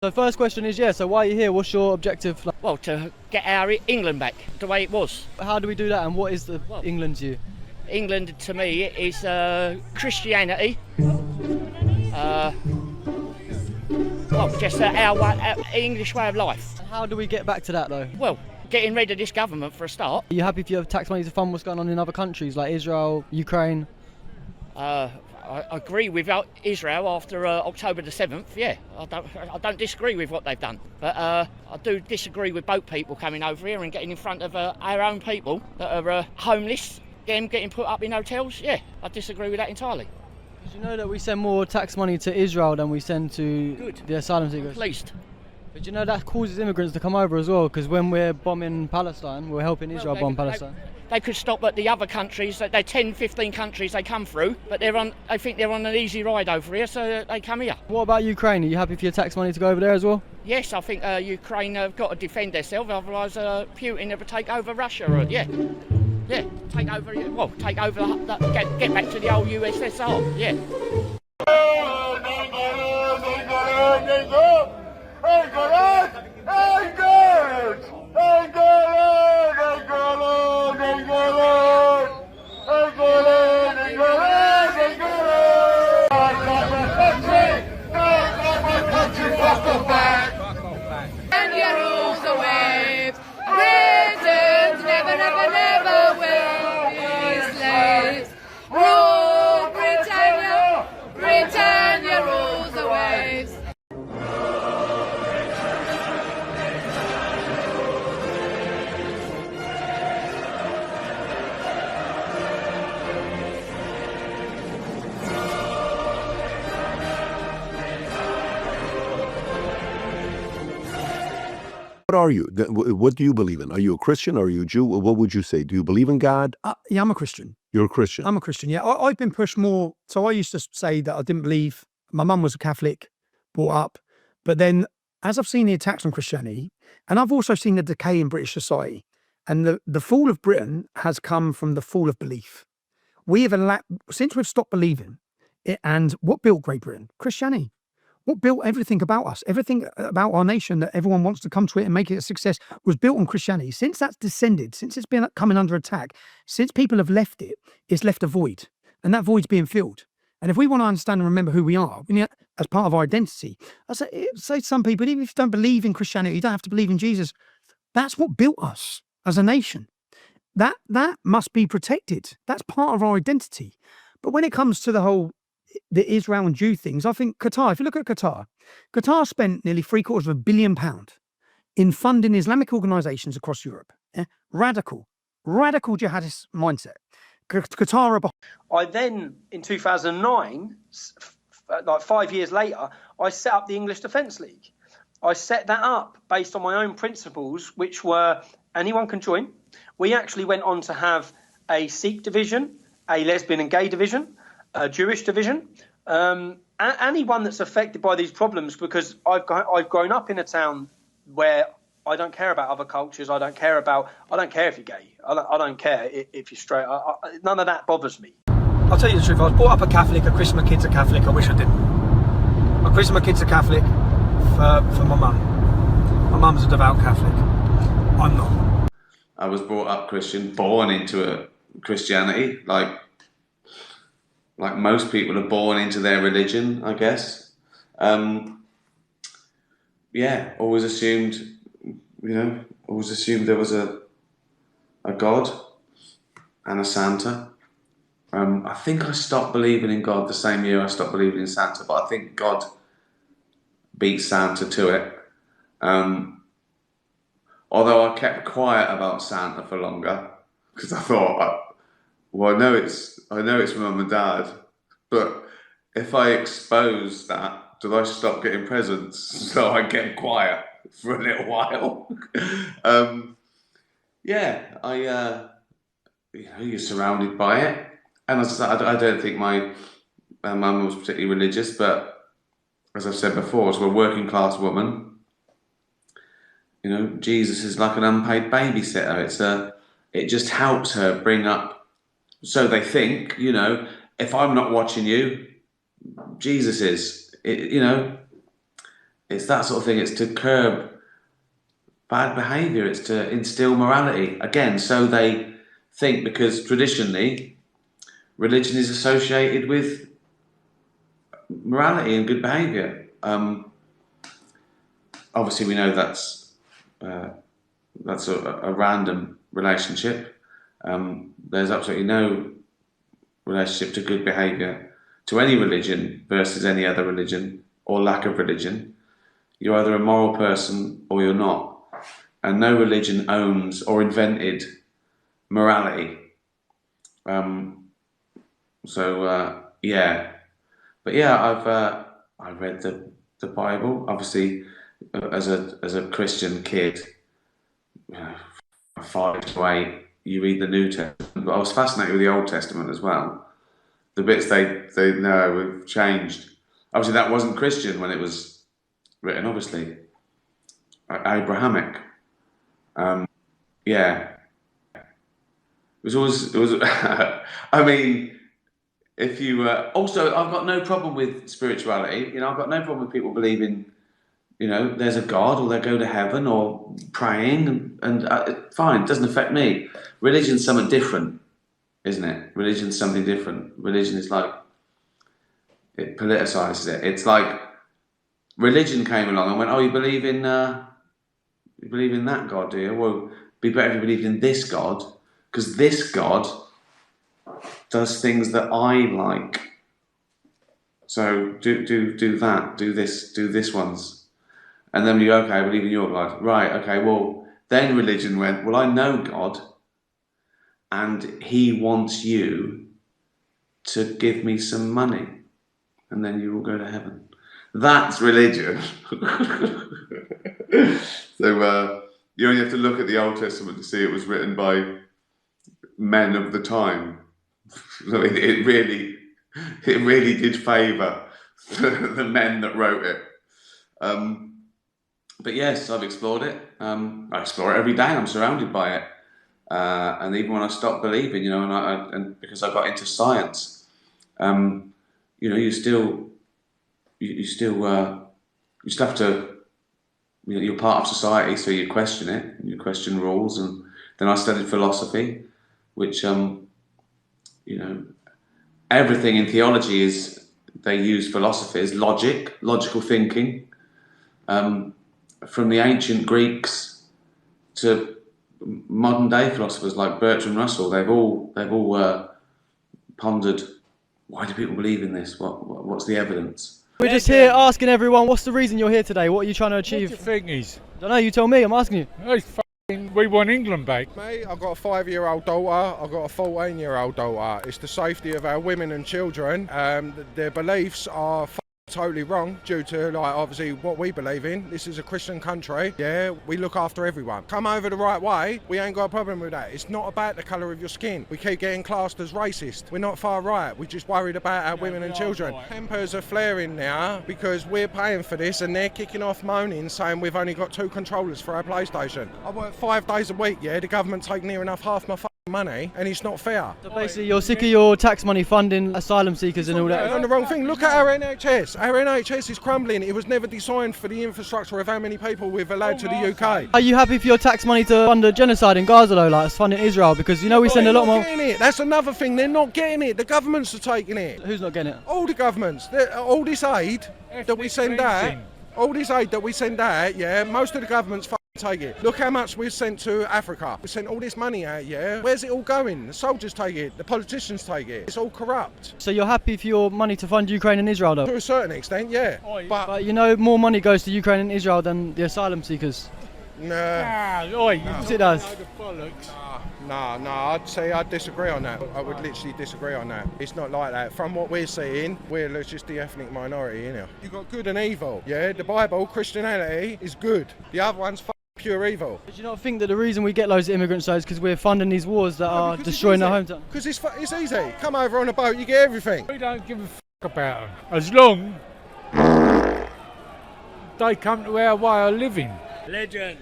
So first question is, so why are you here? What's your objective? Well, to get our England back the way it was. How do we do that, and what is the England to you? England to me is Christianity. Just our English way of life. How do we get back to that though? Well, getting rid of this government for a start. Are you happy if you have tax money to fund what's going on in other countries like Israel, Ukraine? I agree with Israel after October the 7th. Yeah, I don't disagree with what they've done, but I do disagree with boat people coming over here and getting in front of our own people that are homeless, getting put up in hotels. Yeah, I disagree with that entirely. Did you know that we send more tax money to Israel than we send to the asylum seekers? At least. But you know that causes immigrants to come over as well, because when we're bombing Palestine, we're helping Israel bomb Palestine. They could stop at the other countries, they're 10, 15 countries they come through, but I think they're on an easy ride over here, so they come here. What about Ukraine? Are you happy for your tax money to go over there as well? Yes, I think Ukraine have got to defend themselves, otherwise Putin will take over Russia. Yeah, take over, get back to the old USSR, yeah. And your rules the waves. Britons never, never, never will be slaves. Rule Britannia, Britannia rules the waves. What are you? What do you believe in? Are you a Christian? Are you a Jew? What would you say? Do you believe in God? Yeah, I'm a Christian. You're a Christian. I'm a Christian, yeah. I've been pushed more. So I used to say that I didn't believe. My mum was a Catholic, brought up. But then as I've seen the attacks on Christianity, and I've also seen the decay in British society, and the fall of Britain has come from the fall of belief. We have since we've stopped believing, and what built Great Britain? Christianity. What built everything about us, everything about our nation that everyone wants to come to it and make it a success was built on Christianity. Since that's descended, since it's been coming under attack, since people have left it, it's left a void. And that void's being filled. And if we want to understand and remember who we are, as part of our identity, I say to some people, even if you don't believe in Christianity, you don't have to believe in Jesus. That's what built us as a nation. That must be protected. That's part of our identity. But when it comes to the Israel and Jew things, I think Qatar, if you look at Qatar spent nearly £750 million in funding Islamic organisations across Europe. Yeah? Radical jihadist mindset. Qatar. I then, in 2009, like 5 years later, I set up the English Defence League. I set that up based on my own principles, which were anyone can join. We actually went on to have a Sikh division, a lesbian and gay division, a Jewish division, anyone that's affected by these problems, because I've grown up in a town where I don't care about other cultures. I don't care if you're gay. I don't care if you're straight. None of that bothers me. I'll tell you the truth. I was brought up a Catholic. I christened my kids a Catholic. I wish I didn't. I christened my kids a Catholic for my mum. My mum's a devout Catholic. I'm not. I was brought up Christian, born into a Christianity, like most people are born into their religion, I guess. Always assumed there was a God and a Santa. I think I stopped believing in God the same year I stopped believing in Santa, but I think God beat Santa to it. Although I kept quiet about Santa for longer, because I thought, well, I know it's from Mum and Dad, but if I expose that, do I stop getting presents? So I get quiet for a little while. You're surrounded by it, and as I said, I don't think my mum was particularly religious, but as I've said before, as a working class woman, Jesus is like an unpaid babysitter. It just helps her bring up. So they think, if I'm not watching you, Jesus is. it's that sort of thing. It's to curb bad behaviour. It's to instill morality. Again, so they think, because traditionally religion is associated with morality and good behaviour. Obviously, we know that's a random relationship. There's absolutely no relationship to good behaviour to any religion versus any other religion or lack of religion. You're either a moral person or you're not. And no religion owns or invented morality. Yeah. But yeah, I've read the Bible. Obviously, as a Christian kid, 5 to 8, you read the New Testament. But I was fascinated with the Old Testament as well. The bits they know have changed. Obviously, that wasn't Christian when it was written. Obviously, Abrahamic. Yeah, it was always. I mean, if you also, I've got no problem with spirituality. I've got no problem with people believing, there's a God, or they go to heaven, or praying, and fine, it doesn't affect me. Religion's something different, isn't it? Religion's something different. Religion is like, it politicizes it. It's like religion came along and went, oh, you believe in that God, do you? Well, it'd be better if you believed in this God, because this God does things that I like. So do that, do this ones. And then you go, okay, I believe in your God. Right, okay, well, then religion went, well, I know God, and he wants you to give me some money, and then you will go to heaven. That's religion. So you only have to look at the Old Testament to see it was written by men of the time. I mean, it really did favour the men that wrote it. But yes, I've explored it. I explore it every day. I'm surrounded by it, and even when I stopped believing, and because I got into science, you still have to. You're part of society, so you question it. You question rules, and then I studied philosophy, which everything in theology is, they use philosophy as logical thinking. From the ancient Greeks to modern day philosophers like Bertrand Russell, they've all pondered, why do people believe in this? What's the evidence? We're just here asking everyone, what's the reason you're here today? What are you trying to achieve? What do you think is? I don't know, you tell me, I'm asking you. We want England back. Mate, I've got a 5-year-old daughter, I've got a 14-year-old daughter. It's the safety of our women and children. Their beliefs are totally wrong due to, obviously what we believe in. This is a Christian country. Yeah, we look after everyone. Come over the right way, we ain't got a problem with that. It's not about the colour of your skin. We keep getting classed as racist. We're not far right. We're just worried about our women and children. Tempers are flaring now because we're paying for this and they're kicking off moaning saying we've only got 2 controllers for our PlayStation. I work 5 days a week, yeah, the government take near enough half my money, and it's not fair. So basically, you're sick of your tax money funding asylum seekers and all that. On the wrong thing. Look at our NHS. Our NHS is crumbling. It was never designed for the infrastructure of how many people we've allowed to the UK. Are you happy for your tax money to fund a genocide in Gaza, though, like it's funding Israel? Because we send a lot more. That's another thing. They're not getting it. The governments are taking it. Who's not getting it? All the governments. All this aid that we send out. Yeah, most of the governments take it. Look how much we've sent to Africa. We sent all this money out, yeah? Where's it all going? The soldiers take it, the politicians take it. It's all corrupt. So you're happy for your money to fund Ukraine and Israel, though? To a certain extent, yeah. But more money goes to Ukraine and Israel than the asylum seekers. It does. No, I'd disagree on that. I would literally disagree on that. It's not like that. From what we're seeing, we're just the ethnic minority, You've got good and evil, yeah? The Bible, Christianity, is good. The other one's pure evil. Do you not think that the reason we get loads of immigrants is because we're funding these wars that are destroying our hometown? Because it's easy. Come over on a boat, you get everything. We don't give a about them. As long they come to our way of living. Legend.